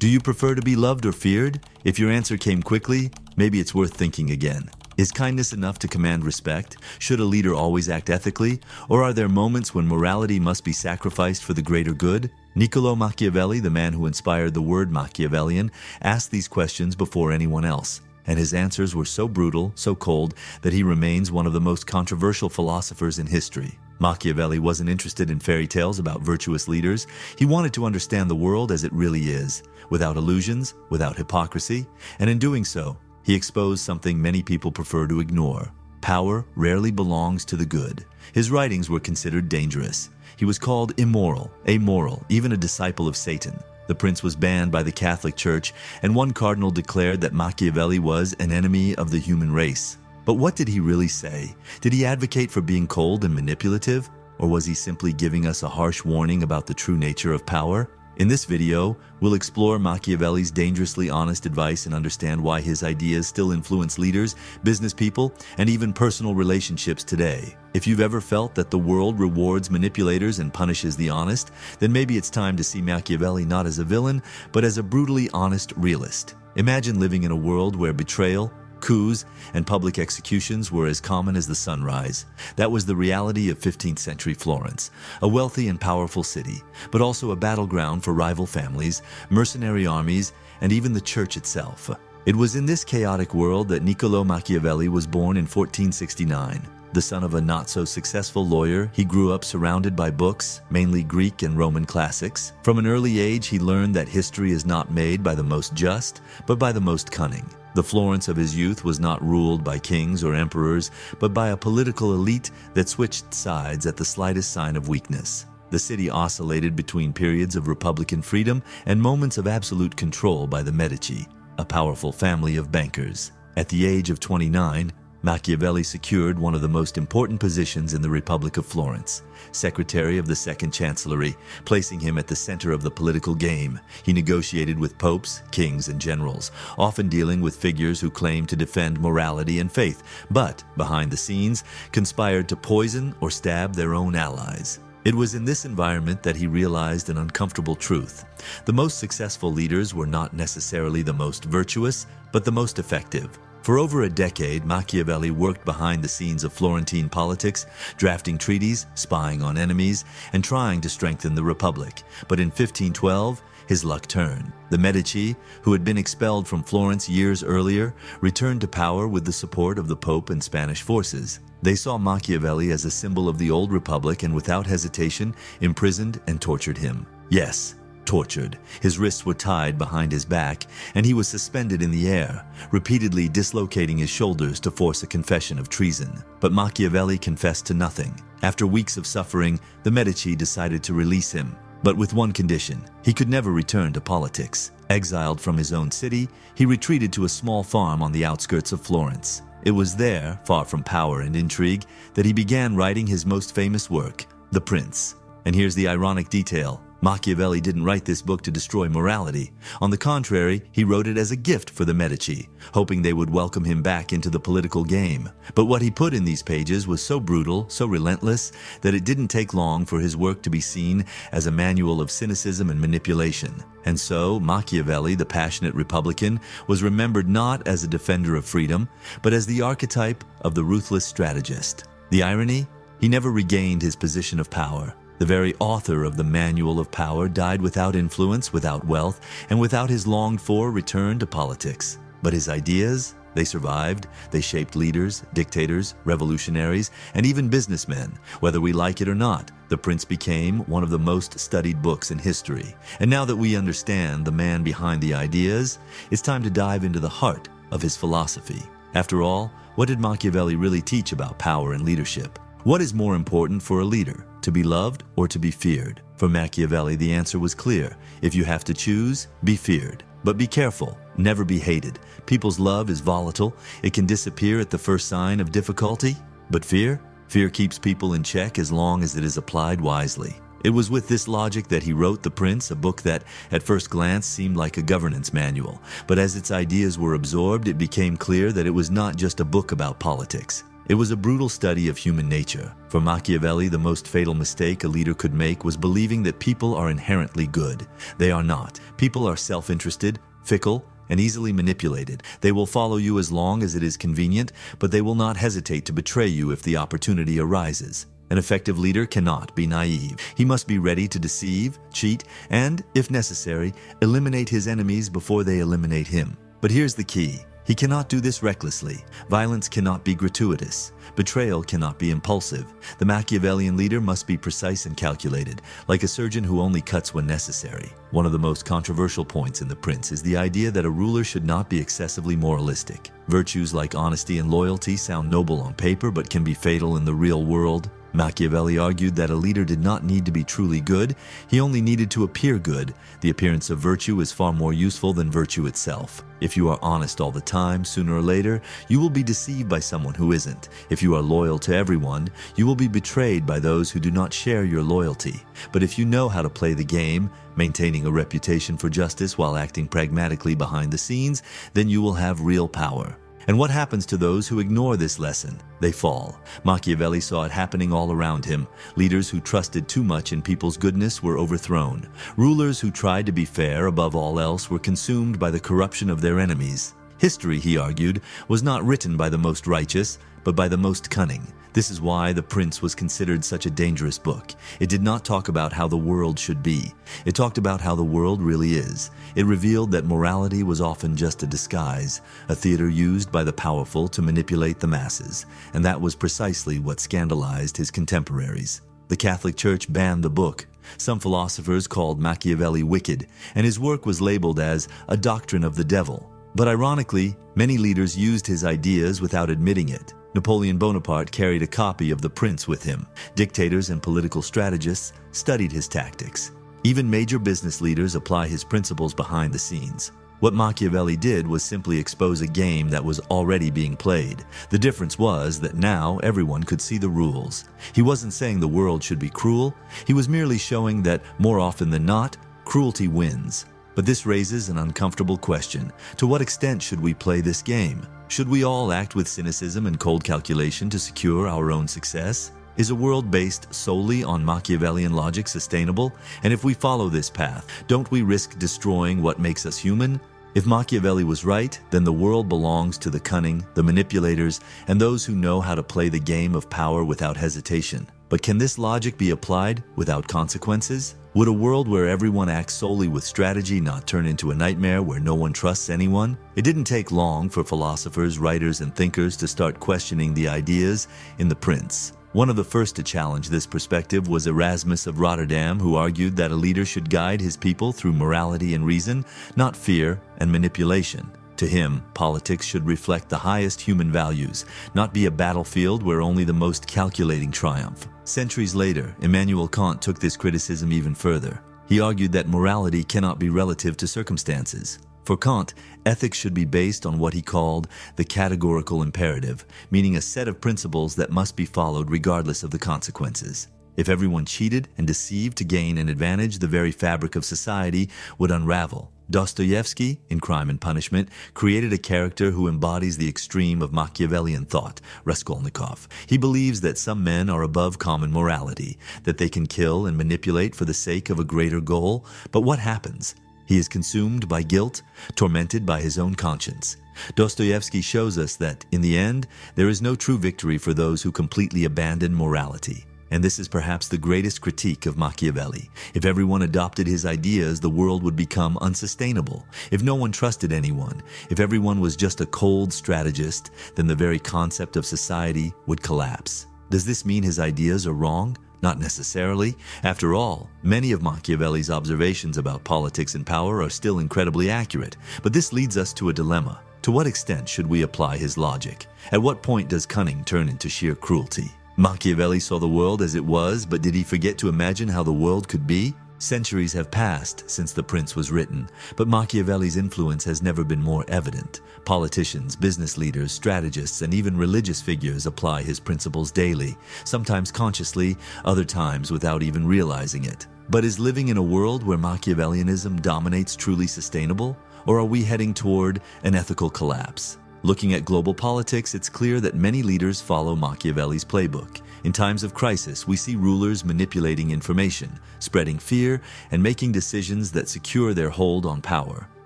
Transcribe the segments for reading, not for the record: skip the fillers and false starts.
Do you prefer to be loved or feared? If your answer came quickly, maybe it's worth thinking again. Is kindness enough to command respect? Should a leader always act ethically? Or are there moments when morality must be sacrificed for the greater good? Niccolò Machiavelli, the man who inspired the word Machiavellian, asked these questions before anyone else. And his answers were so brutal, so cold, that he remains one of the most controversial philosophers in history. Machiavelli wasn't interested in fairy tales about virtuous leaders. He wanted to understand the world as it really is, without illusions, without hypocrisy, and in doing so, he exposed something many people prefer to ignore. Power rarely belongs to the good. His writings were considered dangerous. He was called immoral, amoral, even a disciple of Satan. The prince was banned by the Catholic Church, and one cardinal declared that Machiavelli was an enemy of the human race. But what did he really say? Did he advocate for being cold and manipulative? Or was he simply giving us a harsh warning about the true nature of power? In this video, we'll explore Machiavelli's dangerously honest advice and understand why his ideas still influence leaders, business people, and even personal relationships today. If you've ever felt that the world rewards manipulators and punishes the honest, then maybe it's time to see Machiavelli not as a villain, but as a brutally honest realist. Imagine living in a world where betrayal, coups, and public executions were as common as the sunrise. That was the reality of 15th century Florence, a wealthy and powerful city, but also a battleground for rival families, mercenary armies, and even the church itself. It was in this chaotic world that Niccolò Machiavelli was born in 1469. The son of a not-so-successful lawyer, he grew up surrounded by books, mainly Greek and Roman classics. From an early age, he learned that history is not made by the most just, but by the most cunning. The Florence of his youth was not ruled by kings or emperors, but by a political elite that switched sides at the slightest sign of weakness. The city oscillated between periods of republican freedom and moments of absolute control by the Medici, a powerful family of bankers. At the age of 29, Machiavelli secured one of the most important positions in the Republic of Florence, Secretary of the Second Chancellery, placing him at the center of the political game. He negotiated with popes, kings, and generals, often dealing with figures who claimed to defend morality and faith, but, behind the scenes, conspired to poison or stab their own allies. It was in this environment that he realized an uncomfortable truth. The most successful leaders were not necessarily the most virtuous, but the most effective. For over a decade, Machiavelli worked behind the scenes of Florentine politics, drafting treaties, spying on enemies, and trying to strengthen the Republic. But in 1512, his luck turned. The Medici, who had been expelled from Florence years earlier, returned to power with the support of the Pope and Spanish forces. They saw Machiavelli as a symbol of the old Republic and without hesitation imprisoned and tortured him. Yes, tortured. His wrists were tied behind his back, and he was suspended in the air, repeatedly dislocating his shoulders to force a confession of treason. But Machiavelli confessed to nothing. After weeks of suffering, the Medici decided to release him, but with one condition: he could never return to politics. Exiled from his own city, he retreated to a small farm on the outskirts of Florence. It was there, far from power and intrigue, that he began writing his most famous work, The Prince. And here's the ironic detail. Machiavelli didn't write this book to destroy morality. On the contrary, he wrote it as a gift for the Medici, hoping they would welcome him back into the political game. But what he put in these pages was so brutal, so relentless, that it didn't take long for his work to be seen as a manual of cynicism and manipulation. And so, Machiavelli, the passionate Republican, was remembered not as a defender of freedom, but as the archetype of the ruthless strategist. The irony? He never regained his position of power. The very author of the Manual of Power died without influence, without wealth, and without his longed-for return to politics. But his ideas, they survived. They shaped leaders, dictators, revolutionaries, and even businessmen. Whether we like it or not, The Prince became one of the most studied books in history. And now that we understand the man behind the ideas, it's time to dive into the heart of his philosophy. After all, what did Machiavelli really teach about power and leadership? What is more important for a leader, to be loved or to be feared? For Machiavelli, the answer was clear. If you have to choose, be feared. But be careful, never be hated. People's love is volatile. It can disappear at the first sign of difficulty. But fear? Fear keeps people in check as long as it is applied wisely. It was with this logic that he wrote The Prince, a book that, at first glance, seemed like a governance manual. But as its ideas were absorbed, it became clear that it was not just a book about politics. It was a brutal study of human nature. For Machiavelli, the most fatal mistake a leader could make was believing that people are inherently good. They are not. People are self-interested, fickle, and easily manipulated. They will follow you as long as it is convenient, but they will not hesitate to betray you if the opportunity arises. An effective leader cannot be naive. He must be ready to deceive, cheat, and, if necessary, eliminate his enemies before they eliminate him. But here's the key. He cannot do this recklessly. Violence cannot be gratuitous. Betrayal cannot be impulsive. The Machiavellian leader must be precise and calculated, like a surgeon who only cuts when necessary. One of the most controversial points in The Prince is the idea that a ruler should not be excessively moralistic. Virtues like honesty and loyalty sound noble on paper but can be fatal in the real world. Machiavelli argued that a leader did not need to be truly good, he only needed to appear good. The appearance of virtue is far more useful than virtue itself. If you are honest all the time, sooner or later, you will be deceived by someone who isn't. If you are loyal to everyone, you will be betrayed by those who do not share your loyalty. But if you know how to play the game, maintaining a reputation for justice while acting pragmatically behind the scenes, then you will have real power. And what happens to those who ignore this lesson? They fall. Machiavelli saw it happening all around him. Leaders who trusted too much in people's goodness were overthrown. Rulers who tried to be fair above all else were consumed by the corruption of their enemies. History, he argued, was not written by the most righteous, but by the most cunning. This is why The Prince was considered such a dangerous book. It did not talk about how the world should be. It talked about how the world really is. It revealed that morality was often just a disguise, a theater used by the powerful to manipulate the masses. And that was precisely what scandalized his contemporaries. The Catholic Church banned the book. Some philosophers called Machiavelli wicked, and his work was labeled as a doctrine of the devil. But ironically, many leaders used his ideas without admitting it. Napoleon Bonaparte carried a copy of The Prince with him. Dictators and political strategists studied his tactics. Even major business leaders apply his principles behind the scenes. What Machiavelli did was simply expose a game that was already being played. The difference was that now everyone could see the rules. He wasn't saying the world should be cruel. He was merely showing that, more often than not, cruelty wins. But this raises an uncomfortable question. To what extent should we play this game? Should we all act with cynicism and cold calculation to secure our own success? Is a world based solely on Machiavellian logic sustainable? And if we follow this path, don't we risk destroying what makes us human? If Machiavelli was right, then the world belongs to the cunning, the manipulators, and those who know how to play the game of power without hesitation. But can this logic be applied without consequences? Would a world where everyone acts solely with strategy not turn into a nightmare where no one trusts anyone? It didn't take long for philosophers, writers, and thinkers to start questioning the ideas in The Prince. One of the first to challenge this perspective was Erasmus of Rotterdam, who argued that a leader should guide his people through morality and reason, not fear and manipulation. To him, politics should reflect the highest human values, not be a battlefield where only the most calculating triumph. Centuries later, Immanuel Kant took this criticism even further. He argued that morality cannot be relative to circumstances. For Kant, ethics should be based on what he called the categorical imperative, meaning a set of principles that must be followed regardless of the consequences. If everyone cheated and deceived to gain an advantage, the very fabric of society would unravel. Dostoevsky, in Crime and Punishment, created a character who embodies the extreme of Machiavellian thought, Raskolnikov. He believes that some men are above common morality, that they can kill and manipulate for the sake of a greater goal. But what happens? He is consumed by guilt, tormented by his own conscience. Dostoevsky shows us that, in the end, there is no true victory for those who completely abandon morality. And this is perhaps the greatest critique of Machiavelli. If everyone adopted his ideas, the world would become unsustainable. If no one trusted anyone, if everyone was just a cold strategist, then the very concept of society would collapse. Does this mean his ideas are wrong? Not necessarily. After all, many of Machiavelli's observations about politics and power are still incredibly accurate. But this leads us to a dilemma. To what extent should we apply his logic? At what point does cunning turn into sheer cruelty? Machiavelli saw the world as it was, but did he forget to imagine how the world could be? Centuries have passed since The Prince was written, but Machiavelli's influence has never been more evident. Politicians, business leaders, strategists, and even religious figures apply his principles daily, sometimes consciously, other times without even realizing it. But is living in a world where Machiavellianism dominates truly sustainable, or are we heading toward an ethical collapse? Looking at global politics, it's clear that many leaders follow Machiavelli's playbook. In times of crisis, we see rulers manipulating information, spreading fear, and making decisions that secure their hold on power,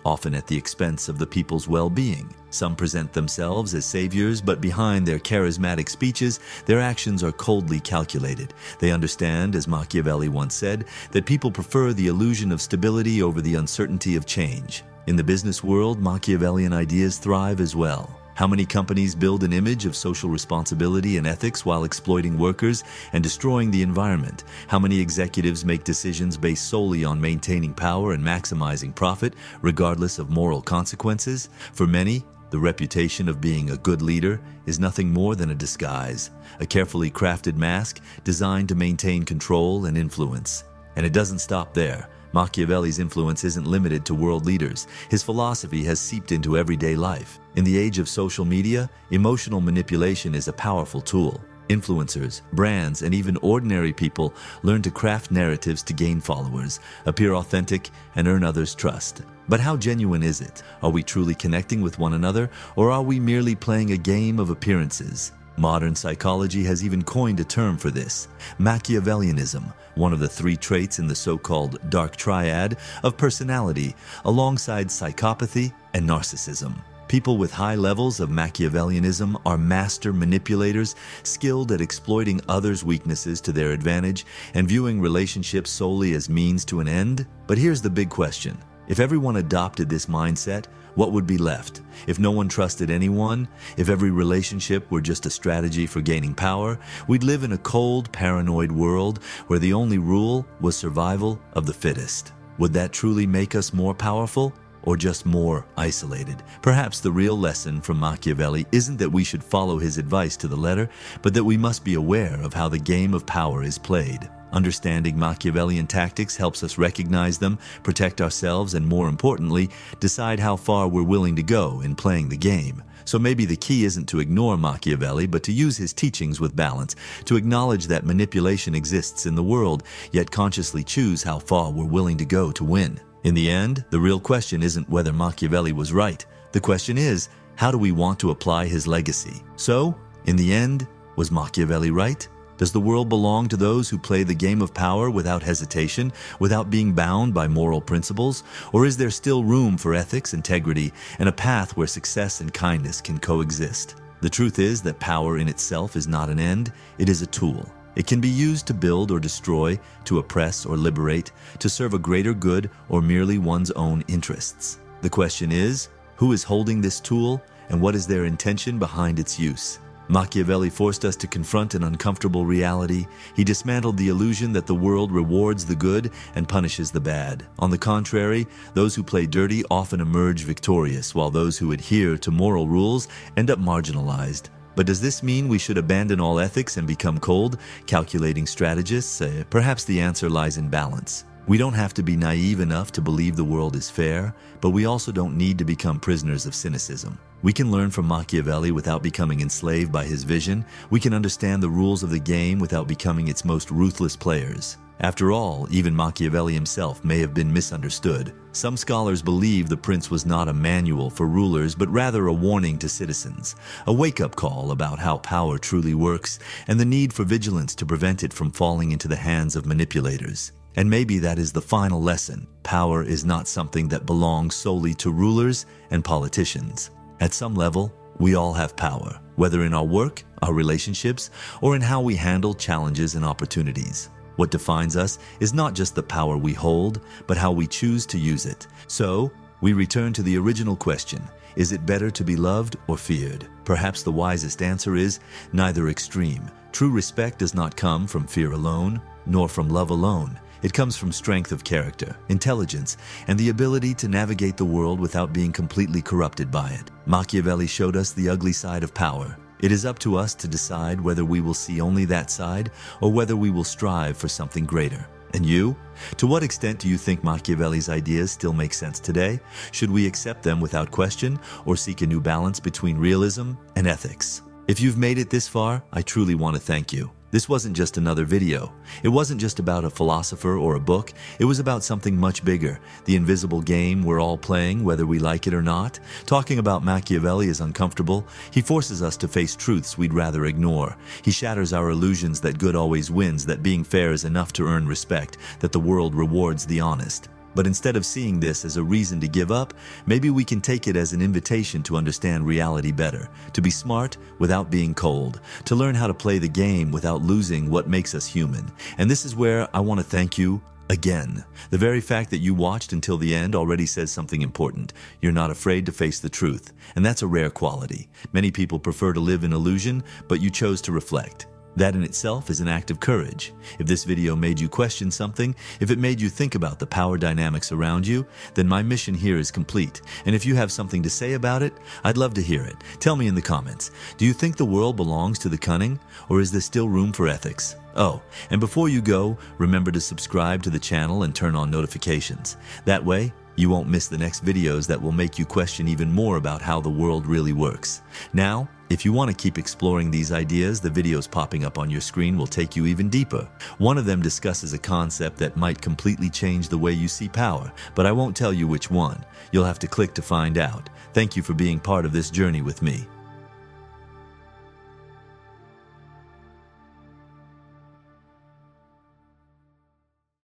often at the expense of the people's well-being. Some present themselves as saviors, but behind their charismatic speeches, their actions are coldly calculated. They understand, as Machiavelli once said, that people prefer the illusion of stability over the uncertainty of change. In the business world, Machiavellian ideas thrive as well. How many companies build an image of social responsibility and ethics while exploiting workers and destroying the environment? How many executives make decisions based solely on maintaining power and maximizing profit, regardless of moral consequences? For many, the reputation of being a good leader is nothing more than a disguise, a carefully crafted mask designed to maintain control and influence. And it doesn't stop there. Machiavelli's influence isn't limited to world leaders. His philosophy has seeped into everyday life. In the age of social media, emotional manipulation is a powerful tool. Influencers, brands, and even ordinary people learn to craft narratives to gain followers, appear authentic, and earn others' trust. But how genuine is it? Are we truly connecting with one another, or are we merely playing a game of appearances? Modern psychology has even coined a term for this: Machiavellianism, one of the three traits in the so-called dark triad of personality, alongside psychopathy and narcissism. People with high levels of Machiavellianism are master manipulators, skilled at exploiting others' weaknesses to their advantage and viewing relationships solely as means to an end. But here's the big question. If everyone adopted this mindset, what would be left? If no one trusted anyone, if every relationship were just a strategy for gaining power, we'd live in a cold, paranoid world where the only rule was survival of the fittest. Would that truly make us more powerful, or just more isolated? Perhaps the real lesson from Machiavelli isn't that we should follow his advice to the letter, but that we must be aware of how the game of power is played. Understanding Machiavellian tactics helps us recognize them, protect ourselves, and more importantly, decide how far we're willing to go in playing the game. So maybe the key isn't to ignore Machiavelli, but to use his teachings with balance, to acknowledge that manipulation exists in the world, yet consciously choose how far we're willing to go to win. In the end, the real question isn't whether Machiavelli was right. The question is, how do we want to apply his legacy? So, in the end, was Machiavelli right? Does the world belong to those who play the game of power without hesitation, without being bound by moral principles? Or is there still room for ethics, integrity, and a path where success and kindness can coexist? The truth is that power in itself is not an end, it is a tool. It can be used to build or destroy, to oppress or liberate, to serve a greater good, or merely one's own interests. The question is, who is holding this tool, and what is their intention behind its use? Machiavelli forced us to confront an uncomfortable reality. He dismantled the illusion that the world rewards the good and punishes the bad. On the contrary, those who play dirty often emerge victorious, while those who adhere to moral rules end up marginalized. But does this mean we should abandon all ethics and become cold, calculating strategists? Perhaps the answer lies in balance. We don't have to be naive enough to believe the world is fair, but we also don't need to become prisoners of cynicism. We can learn from Machiavelli without becoming enslaved by his vision. We can understand the rules of the game without becoming its most ruthless players. After all, even Machiavelli himself may have been misunderstood. Some scholars believe The Prince was not a manual for rulers, but rather a warning to citizens, a wake-up call about how power truly works and the need for vigilance to prevent it from falling into the hands of manipulators. And maybe that is the final lesson. Power is not something that belongs solely to rulers and politicians. At some level, we all have power, whether in our work, our relationships, or in how we handle challenges and opportunities. What defines us is not just the power we hold, but how we choose to use it. So, we return to the original question: is it better to be loved or feared? Perhaps the wisest answer is neither extreme. True respect does not come from fear alone, nor from love alone. It comes from strength of character, intelligence, and the ability to navigate the world without being completely corrupted by it. Machiavelli showed us the ugly side of power. It is up to us to decide whether we will see only that side or whether we will strive for something greater. And you? To what extent do you think Machiavelli's ideas still make sense today? Should we accept them without question or seek a new balance between realism and ethics? If you've made it this far, I truly want to thank you. This wasn't just another video. It wasn't just about a philosopher or a book. It was about something much bigger, the invisible game we're all playing, whether we like it or not. Talking about Machiavelli is uncomfortable. He forces us to face truths we'd rather ignore. He shatters our illusions that good always wins, that being fair is enough to earn respect, that the world rewards the honest. But instead of seeing this as a reason to give up, maybe we can take it as an invitation to understand reality better, to be smart without being cold, to learn how to play the game without losing what makes us human. And this is where I want to thank you again. The very fact that you watched until the end already says something important. You're not afraid to face the truth, and that's a rare quality. Many people prefer to live in illusion, but you chose to reflect. That in itself is an act of courage. If this video made you question something, if it made you think about the power dynamics around you, then my mission here is complete. And if you have something to say about it, I'd love to hear it. Tell me in the comments. Do you think the world belongs to the cunning, or is there still room for ethics? Oh, and before you go, remember to subscribe to the channel and turn on notifications. That way, you won't miss the next videos that will make you question even more about how the world really works. Now, if you want to keep exploring these ideas, the videos popping up on your screen will take you even deeper. One of them discusses a concept that might completely change the way you see power, but I won't tell you which one. You'll have to click to find out. Thank you for being part of this journey with me.